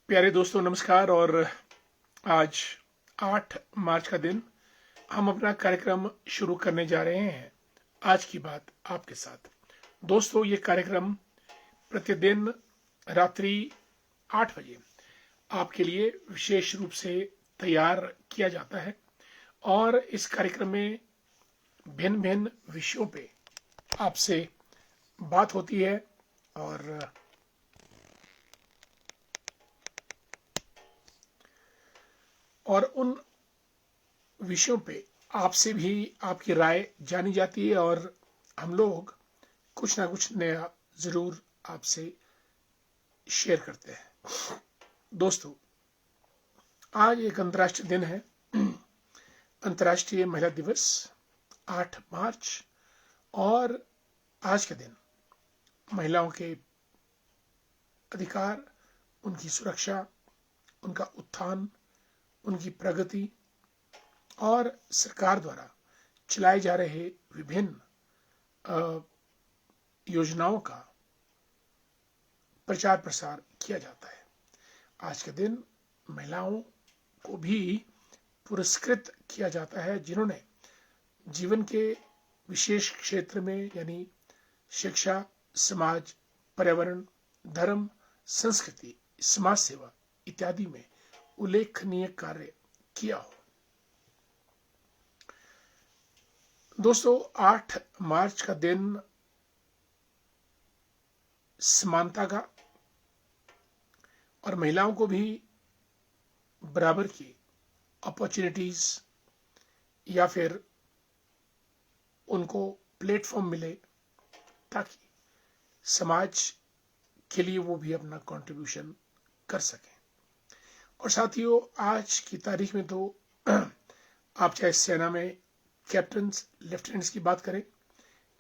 प्यारे दोस्तों नमस्कार। और आज 8 मार्च का दिन हम अपना कार्यक्रम शुरू करने जा रहे हैं। आज की बात आपके साथ दोस्तों, ये कार्यक्रम प्रतिदिन रात्रि 8 बजे आपके लिए विशेष रूप से तैयार किया जाता है और इस कार्यक्रम में भिन्न भिन्न विषयों पे आपसे बात होती है और उन विषयों पे आपसे भी आपकी राय जानी जाती है और हम लोग कुछ ना कुछ नया जरूर आपसे शेयर करते हैं। दोस्तों, आज एक अंतर्राष्ट्रीय दिन है, अंतर्राष्ट्रीय महिला दिवस 8 मार्च। और आज के दिन महिलाओं के अधिकार, उनकी सुरक्षा, उनका उत्थान, उनकी प्रगति और सरकार द्वारा चलाए जा रहे विभिन्न योजनाओं का प्रचार प्रसार किया जाता है। आज के दिन महिलाओं को भी पुरस्कृत किया जाता है जिन्होंने जीवन के विशेष क्षेत्र में यानी शिक्षा, समाज, पर्यावरण, धर्म, संस्कृति, समाज सेवा इत्यादि में उल्लेखनीय कार्य किया हो। दोस्तों, 8 मार्च का दिन समानता का और महिलाओं को भी बराबर की अपॉर्चुनिटीज या फिर उनको प्लेटफॉर्म मिले ताकि समाज के लिए वो भी अपना कंट्रीब्यूशन कर सकें। और साथियों, आज की तारीख में तो आप चाहे सेना में कैप्टन, लेफ्टिनेंट्स की बात करें,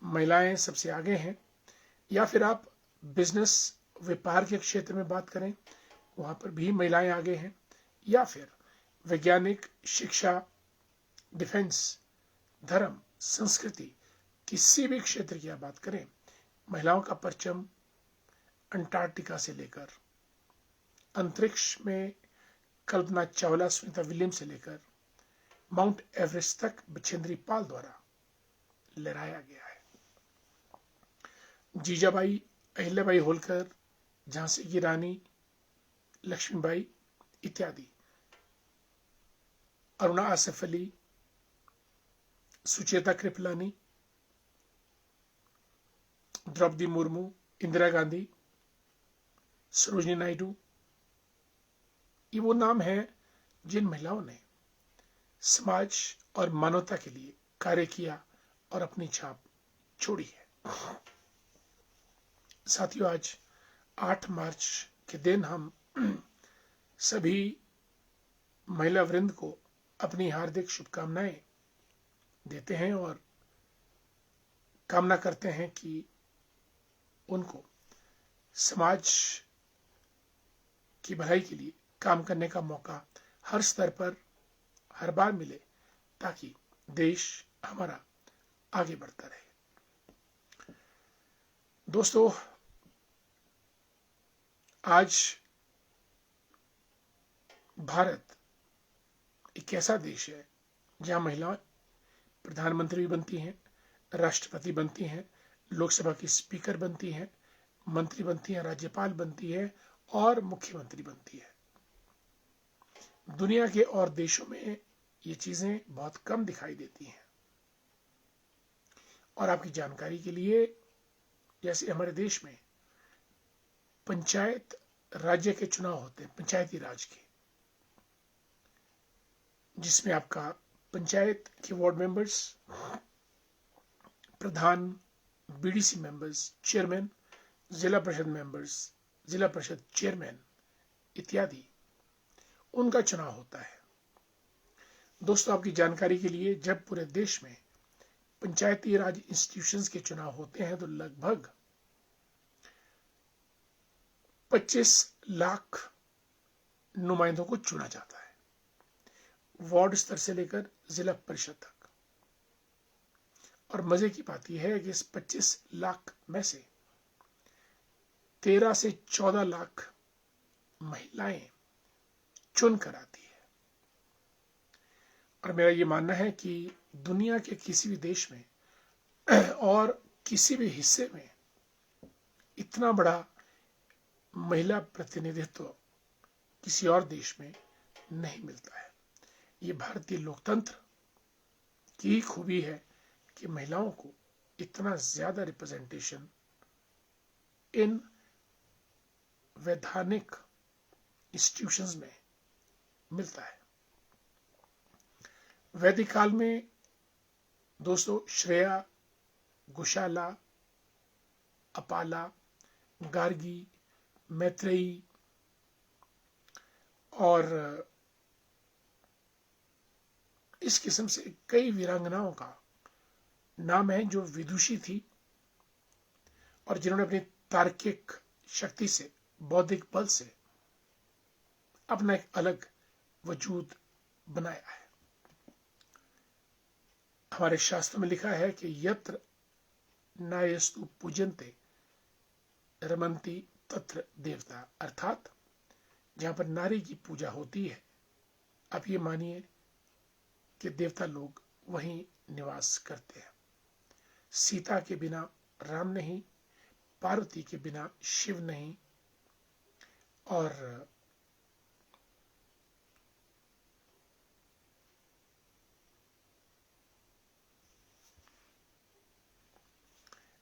महिलाएं सबसे आगे हैं, या फिर आप बिजनेस, व्यापार के क्षेत्र में बात करें, वहां पर भी महिलाएं आगे हैं, या फिर वैज्ञानिक, शिक्षा, डिफेंस, धर्म, संस्कृति, किसी भी क्षेत्र की आप बात करें, महिलाओं का परचम अंटार्कटिका से लेकर अंतरिक्ष में कल्पना चावला, सुनीता विलियम्स से लेकर माउंट एवरेस्ट तक बछेंद्री पाल द्वारा लहराया गया है। जीजाबाई, अहिल्याबाई होलकर, झांसी की रानी लक्ष्मीबाई इत्यादि, अरुणा आसफ अली, सुचेता कृपलानी, द्रौपदी मुर्मू, इंदिरा गांधी, सरोजिनी नायडू, ये वो नाम हैं जिन महिलाओं ने समाज और मानवता के लिए कार्य किया और अपनी छाप छोड़ी है। साथियों, आज 8 मार्च के दिन हम सभी महिला वृंद को अपनी हार्दिक शुभकामनाएं देते हैं और कामना करते हैं कि उनको समाज की भलाई के लिए काम करने का मौका हर स्तर पर हर बार मिले ताकि देश हमारा आगे बढ़ता रहे। दोस्तों, आज भारत एक ऐसा देश है जहां महिलाएं प्रधानमंत्री भी बनती हैं, राष्ट्रपति बनती हैं, लोकसभा की स्पीकर बनती हैं, मंत्री बनती हैं, राज्यपाल बनती है और मुख्यमंत्री बनती है। दुनिया के और देशों में ये चीजें बहुत कम दिखाई देती हैं। और आपकी जानकारी के लिए, जैसे हमारे देश में पंचायत राज्य के चुनाव होते हैं, पंचायती राज के, जिसमें आपका पंचायत के वार्ड मेंबर्स, प्रधान, बीडीसी मेंबर्स, चेयरमैन, जिला परिषद मेंबर्स, जिला परिषद चेयरमैन इत्यादि, उनका चुनाव होता है। दोस्तों, आपकी जानकारी के लिए, जब पूरे देश में पंचायती राज इंस्टीट्यूशंस के चुनाव होते हैं तो लगभग 25 लाख नुमाइंदों को चुना जाता है, वार्ड स्तर से लेकर जिला परिषद तक। और मजे की बात यह है कि इस 25 लाख में से 13 से 14 लाख महिलाएं चुन कर आती है। और मेरा ये मानना है कि दुनिया के किसी भी देश में और किसी भी हिस्से में इतना बड़ा महिला प्रतिनिधित्व किसी और देश में नहीं मिलता है। ये भारतीय लोकतंत्र की ही खूबी है कि महिलाओं को इतना ज्यादा रिप्रेजेंटेशन इन वैधानिक इंस्टीट्यूशंस में मिलता है। वैदिक काल में दोस्तों श्रेया, गुशाला, अपाला, गार्गी, मैत्रेयी और इस किस्म से कई वीरांगनाओं का नाम है जो विदुषी थी और जिन्होंने अपनी तार्किक शक्ति से, बौद्धिक बल से अपना एक अलग वजूद बनाया है। हमारे शास्त्र में लिखा है कि यत्र नायस्तु पूजन्ते रमन्ति तत्र देवता, अर्थात जहां पर नारी की पूजा होती है, आप ये मानिए कि देवता लोग वहीं निवास करते हैं। सीता के बिना राम नहीं, पार्वती के बिना शिव नहीं, और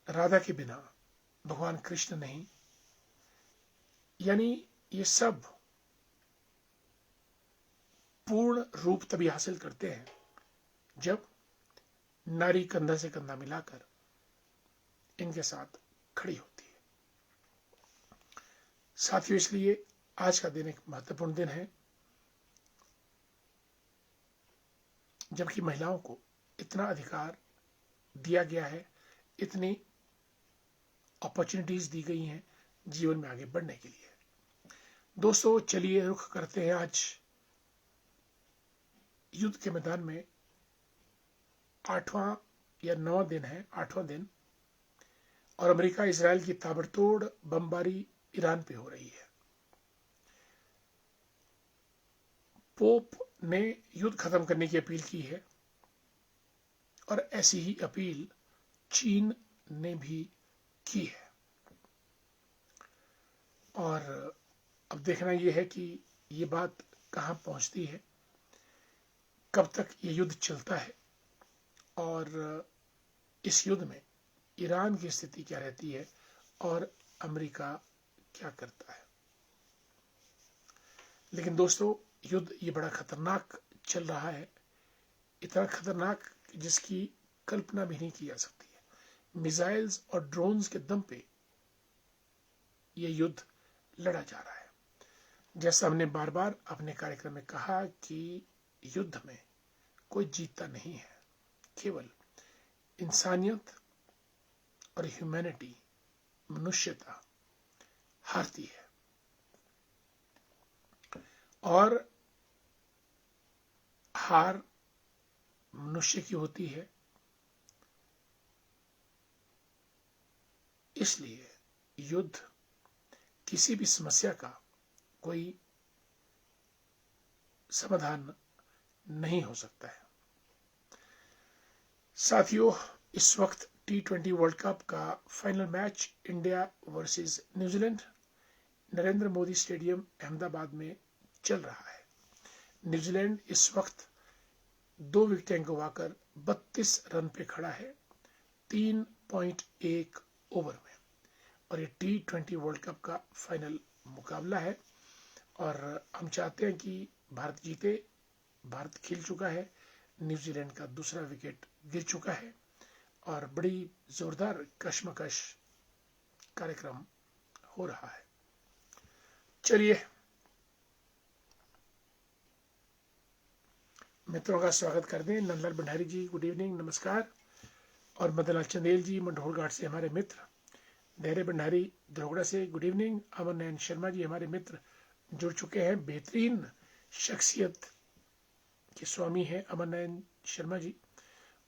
राधा के बिना भगवान कृष्ण नहीं। यानी ये सब पूर्ण रूप तभी हासिल करते हैं जब नारी कंधा से कंधा मिलाकर इनके साथ खड़ी होती है। साथियों, इसलिए आज का दिन एक महत्वपूर्ण दिन है, जबकि महिलाओं को इतना अधिकार दिया गया है, इतनी अपॉर्चुनिटीज दी गई हैं जीवन में आगे बढ़ने के लिए। दोस्तों, चलिए रुख करते हैं आज युद्ध के मैदान में। 8वां या 9वां दिन है, 8वां दिन, और अमेरिका इजराइल की ताबड़तोड़ बमबारी ईरान पे हो रही है। पोप ने युद्ध खत्म करने की अपील की है और ऐसी ही अपील चीन ने भी की है। और अब देखना यह है कि ये बात कहां पहुंचती है, कब तक ये युद्ध चलता है और इस युद्ध में ईरान की स्थिति क्या रहती है और अमेरिका क्या करता है। लेकिन दोस्तों, युद्ध ये बड़ा खतरनाक चल रहा है, इतना खतरनाक जिसकी कल्पना भी नहीं की जा सकती है। मिसाइल्स और ड्रोन्स के दम पे ये युद्ध लड़ा जा रहा है। जैसा हमने बार बार अपने कार्यक्रम में कहा कि युद्ध में कोई जीतता नहीं है, केवल इंसानियत और ह्यूमैनिटी, मनुष्यता हारती है। और हार मनुष्य की होती है। इसलिए युद्ध किसी भी समस्या का कोई समाधान नहीं हो सकता है। साथियों, इस वक्त T20 वर्ल्ड कप का final match India versus New Zealand Narendra Modi stadium Ahmedabad में चल रहा है। न्यूजीलैंड इस वक्त 2 विकेटें गंवाकर 32 रन पे खड़ा है 3.1 ओवर में, और ये T20 वर्ल्ड कप का फाइनल मुकाबला है और हम चाहते हैं कि भारत जीते। भारत खेल चुका है, न्यूजीलैंड का दूसरा विकेट गिर चुका है और बड़ी जोरदार कशमकश कार्यक्रम हो रहा है। चलिए, मित्रों का स्वागत कर दें। नंदलाल भंडारी जी, गुड इवनिंग, नमस्कार। और मदनलाल चंदेल जी मंढोर घाट से हमारे मित्र, धैर्य भंडारी द्रोगड़ा से गुड इवनिंग। अमर नयन शर्मा जी हमारे मित्र जुड़ चुके हैं। बेहतरीन शख्सियत के स्वामी हैं अमर नयन शर्मा जी।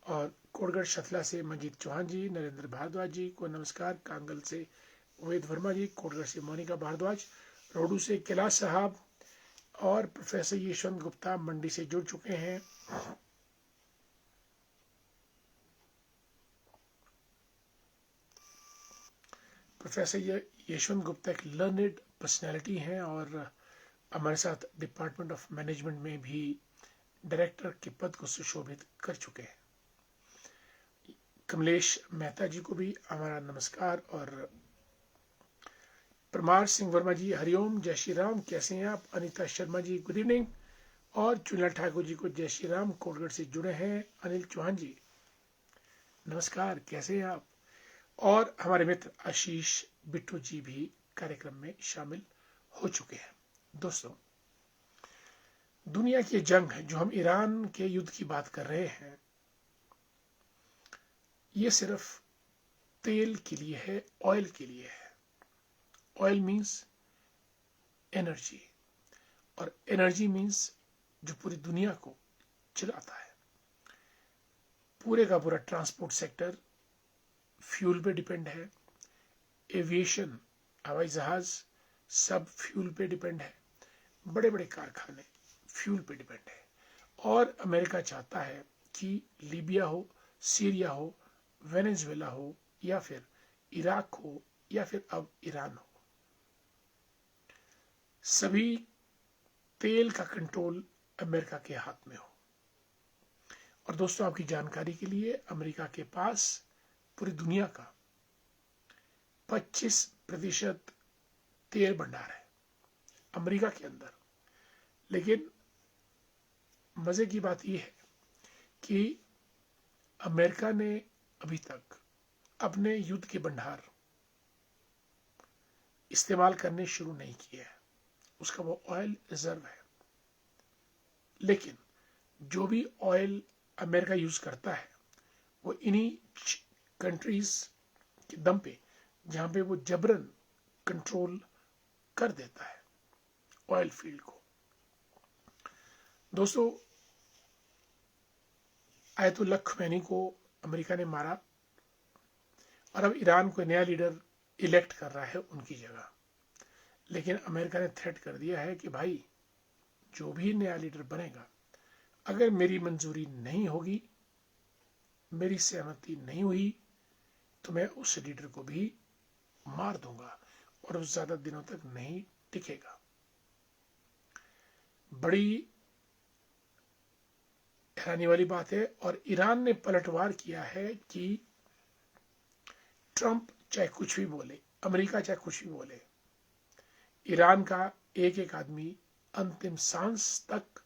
और कोटगढ़ शतला से मंजीत चौहान जी, नरेंद्र भारद्वाज जी को नमस्कार। कांगल से वेद वर्मा जी, कोटगढ़ से मोनिका भारद्वाज, रोडू से कैलाश साहब, और प्रोफेसर यशवंत गुप्ता मंडी से जुड़ चुके हैं। प्रोफेसर यशवंत गुप्ता एक लर्नेड पर्सनैलिटी हैं और हमारे साथ डिपार्टमेंट ऑफ मैनेजमेंट में भी डायरेक्टर के पद को सुशोभित कर चुके हैं। कमलेश मेहता जी को भी हमारा नमस्कार। और परमार सिंह वर्मा जी हरिओम, जय श्री राम, कैसे हैं आप? Anita Sharma ji good evening. और चुनला ठाकुर जी को जय श्री राम, कोटगढ़ से जुड़े हैं। अनिल चौहान जी नमस्कार, कैसे हैं आप? और हमारे मित्र आशीष बिट्टू जी भी कार्यक्रम में शामिल हो चुके हैं। दोस्तों, दुनिया की जंग जो हम ईरान के युद्ध की बात कर रहे हैं, ये सिर्फ तेल के लिए है, ऑयल के लिए है। ऑयल मीन्स एनर्जी, और एनर्जी मीन्स जो पूरी दुनिया को चलाता है। पूरे का पूरा ट्रांसपोर्ट सेक्टर फ्यूल पे डिपेंड है। एविएशन, हवाई जहाज, सब फ्यूल पे डिपेंड है। बड़े बड़े कारखाने फ्यूल पे डिपेंड है। और अमेरिका चाहता है कि लीबिया हो, सीरिया हो, वेनेजुएला हो, या फिर इराक हो, या फिर अब ईरान हो, सभी तेल का कंट्रोल अमेरिका के हाथ में हो। और दोस्तों, आपकी जानकारी के लिए, अमेरिका के पास पूरी दुनिया का 25% तेल भंडार है अमेरिका के अंदर। लेकिन मजे की बात यह है कि अमेरिका ने अभी तक अपने युद्ध के भंडार इस्तेमाल करने शुरू नहीं किए हैं। उसका वो ऑयल रिजर्व है। लेकिन जो भी ऑयल अमेरिका यूज करता है, वो इन्हीं कंट्रीज के दम पे, जहां पे वो जबरन कंट्रोल कर देता है ऑयल फील्ड को। दोस्तों, आयतुल्लाह खमैनी को अमेरिका ने मारा और अब ईरान को नया लीडर इलेक्ट कर रहा है उनकी जगह। लेकिन अमेरिका ने थ्रेट कर दिया है कि भाई, जो भी नया लीडर बनेगा, अगर मेरी मंजूरी नहीं होगी, मेरी सहमति नहीं हुई, तो मैं उस लीडर को भी मार दूंगा और वो ज्यादा दिनों तक नहीं टिकेगा। बड़ी हैरानी वाली बात है। और ईरान ने पलटवार किया है कि ट्रंप चाहे कुछ भी बोले, अमेरिका चाहे कुछ भी बोले, ईरान का एक एक आदमी अंतिम सांस तक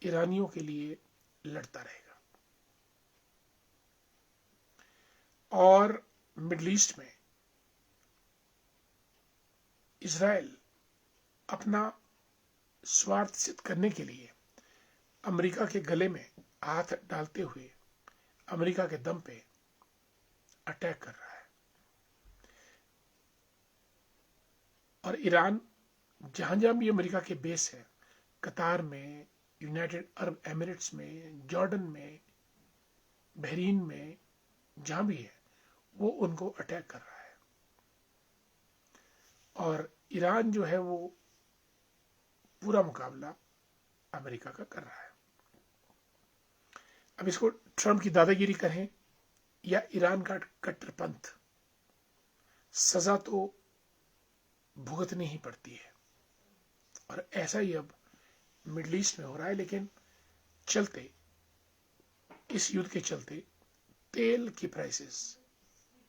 ईरानियों के लिए लड़ता रहेगा। और मिडिल ईस्ट में इजराइल अपना स्वार्थ सिद्ध करने के लिए अमेरिका के गले में हाथ डालते हुए अमेरिका के दम पे अटैक कर रहा है। और ईरान जहां जहां भी अमेरिका के बेस है, कतार में, यूनाइटेड अरब एमिरेट्स में, जॉर्डन में, बहरीन में, जहां भी है, वो उनको अटैक कर रहा है। और ईरान जो है वो पूरा मुकाबला अमेरिका का कर रहा है। अब इसको ट्रंप की दादागिरी कहें या ईरान का कट्टरपंथ, सजा तो भुगतनी ही पड़ती है। और ऐसा ही अब मिडिल ईस्ट में हो रहा है। लेकिन चलते, इस युद्ध के चलते तेल की प्राइसेस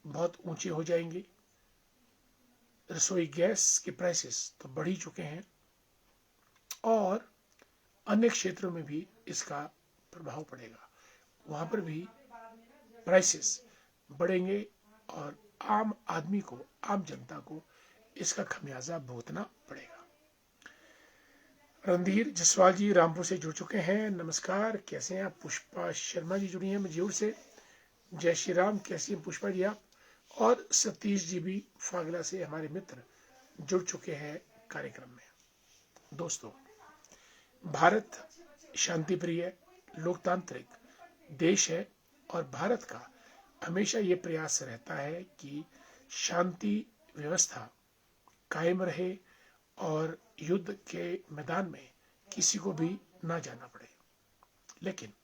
बहुत ऊंचे हो जाएंगे। रसोई गैस के प्राइसेस तो बढ़ ही चुके हैं और अन्य क्षेत्रों में भी इसका प्रभाव पड़ेगा। वहां पर भी प्राइसेस बढ़ेंगे और आम आदमी को, आम जनता को इसका खमियाजा भुगतना पड़ेगा। रणधीर जसवाल जी रामपुर से जुड़ चुके हैं, नमस्कार, कैसे हैं आप? पुष्पा शर्मा जी जुड़ी हैं मजूर से, जय श्री राम, कैसी हैं पुष्पा जी आप? और सतीश जी भी फागला से हमारे मित्र जुड़ चुके हैं कार्यक्रम में। दोस्तों, भारत शांति प्रिय लोकतांत्रिक देश है और भारत का हमेशा ये प्रयास रहता है कि शांति व्यवस्था कायम रहे और युद्ध के मैदान में किसी को भी ना जाना पड़े। लेकिन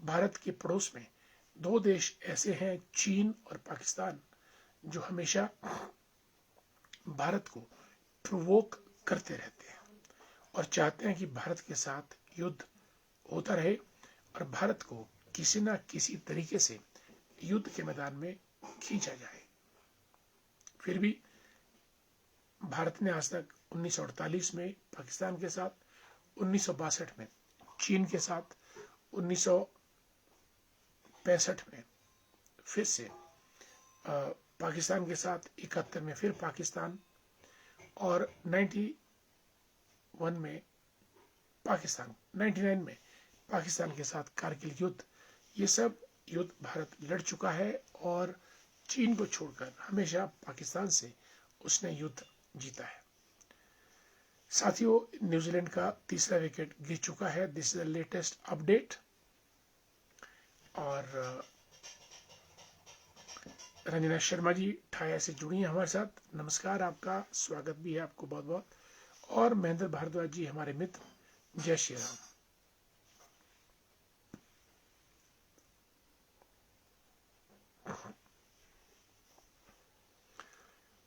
भारत के पड़ोस में दो देश ऐसे हैं, चीन और पाकिस्तान, जो हमेशा भारत को प्रोवोक करते रहते हैं और चाहते हैं कि भारत के साथ युद्ध होता रहे और भारत को किसी न किसी तरीके से युद्ध के मैदान में खींचा जाए। फिर भी भारत ने आज तक 1948 में पाकिस्तान के साथ, 1962 में चीन के साथ, 1965 में फिर से पाकिस्तान के साथ, 71 में फिर पाकिस्तान और 91 में पाकिस्तान, 99 में पाकिस्तान के साथ कारगिल युद्ध, ये सब युद्ध भारत लड़ चुका है और चीन को छोड़कर हमेशा पाकिस्तान से उसने युद्ध जीता है। साथियों, न्यूजीलैंड का तीसरा विकेट गिर चुका है। This is the latest update. और रंजना शर्मा जी ठाया से जुड़ी हैं हमारे साथ। नमस्कार, आपका स्वागत भी है, आपको बहुत बहुत। और महेंद्र भारद्वाज जी हमारे मित्र, जय श्री राम।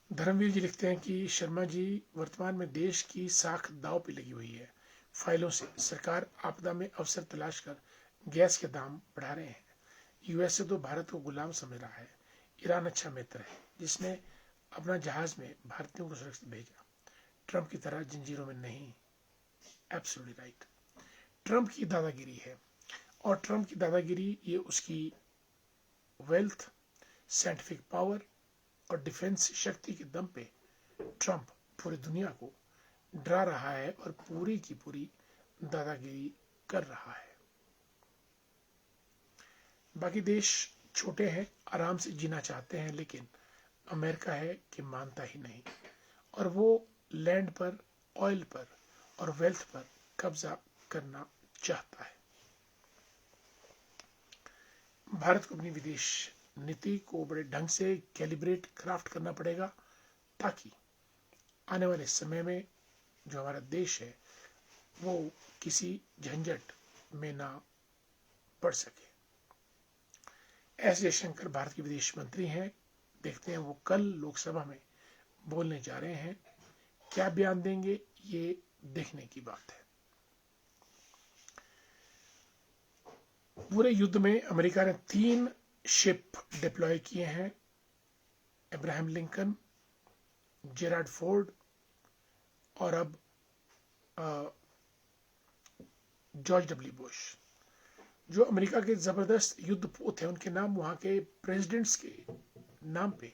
धर्मवीर जी लिखते हैं कि शर्मा जी, वर्तमान में देश की साख दांव पे लगी हुई है। फाइलों से सरकार आपदा में अवसर तलाश कर गैस के दाम बढ़ा रहे हैं। यूएसए तो भारत को गुलाम समझ रहा है। ईरान अच्छा मित्र है जिसने अपना जहाज में भारतीयों को सुरक्षित भेजा। ट्रंप की तरह जंजीरों में नहीं। Absolutely right. ट्रंप की दादागिरी है, और ट्रंप की दादागिरी ये उसकी वेल्थ, साइंटिफिक पावर और डिफेंस शक्ति के दम पे ट्रंप पूरी दुनिया को डरा रहा है और पूरी की पूरी दादागिरी कर रहा है। बाकी देश छोटे हैं, आराम से जीना चाहते हैं, लेकिन अमेरिका है कि मानता ही नहीं, और वो लैंड पर, ऑयल पर और वेल्थ पर कब्जा करना चाहता है। भारत को अपनी विदेश नीति को बड़े ढंग से कैलिब्रेट, क्राफ्ट करना पड़ेगा, ताकि आने वाले समय में जो हमारा देश है वो किसी झंझट में ना पड़ सके। एस जयशंकर भारत के विदेश मंत्री हैं। देखते हैं वो कल लोकसभा में बोलने जा रहे हैं, क्या बयान देंगे, ये देखने की बात है। पूरे युद्ध में अमेरिका ने 3 शिप डिप्लॉय किए हैं, अब्राहम लिंकन, जेराल्ड फोर्ड और अब जॉर्ज डब्ल्यू बुश। जो अमेरिका के जबरदस्त युद्धपोत हैं, उनके नाम वहां के प्रेसिडेंट्स के नाम पे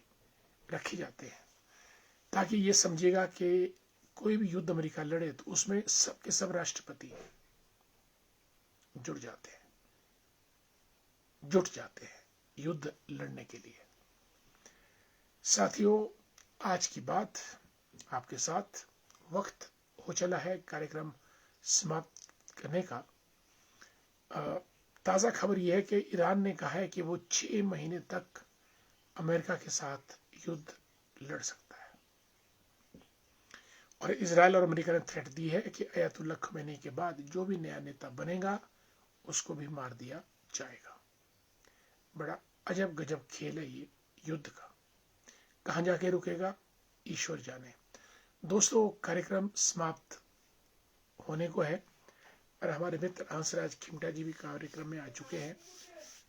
रखे जाते हैं, ताकि ये समझिएगा कि कोई भी युद्ध अमेरिका लड़े तो उसमें सबके सब राष्ट्रपति जुट जाते हैं युद्ध लड़ने के लिए। साथियों, आज की बात आपके साथ, वक्त हो चला है कार्यक्रम समाप्त करने का। ताज़ा खबर यह है कि ईरान ने कहा है कि वो 6 महीने तक अमेरिका के साथ युद्ध लड़ सकता है, और इजराइल और अमेरिका ने थ्रेट दी है कि अयातुल्लाह खमेनी के बाद जो भी नया नेता बनेगा उसको भी मार दिया जाएगा। बड़ा अजब गजब खेल है ये युद्ध का, कहां जाके रुकेगा ईश्वर जाने। दोस्तों, कार्यक्रम समाप्त होने को है और हमारे मित्र हंसराज खिमटा जी भी कार्यक्रम में आ चुके हैं।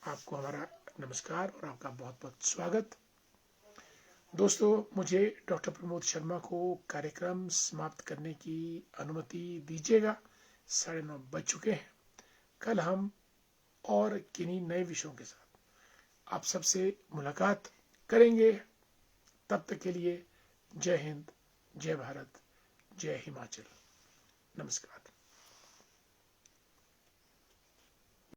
आपको हमारा नमस्कार और आपका बहुत बहुत स्वागत। दोस्तों, मुझे डॉक्टर प्रमोद शर्मा को कार्यक्रम समाप्त करने की अनुमति दीजिएगा। 9:30 बज चुके हैं। कल हम और किन्हीं नए विषयों के साथ आप सबसे मुलाकात करेंगे। तब तक के लिए जय हिंद, जय भारत, जय हिमाचल। नमस्कार।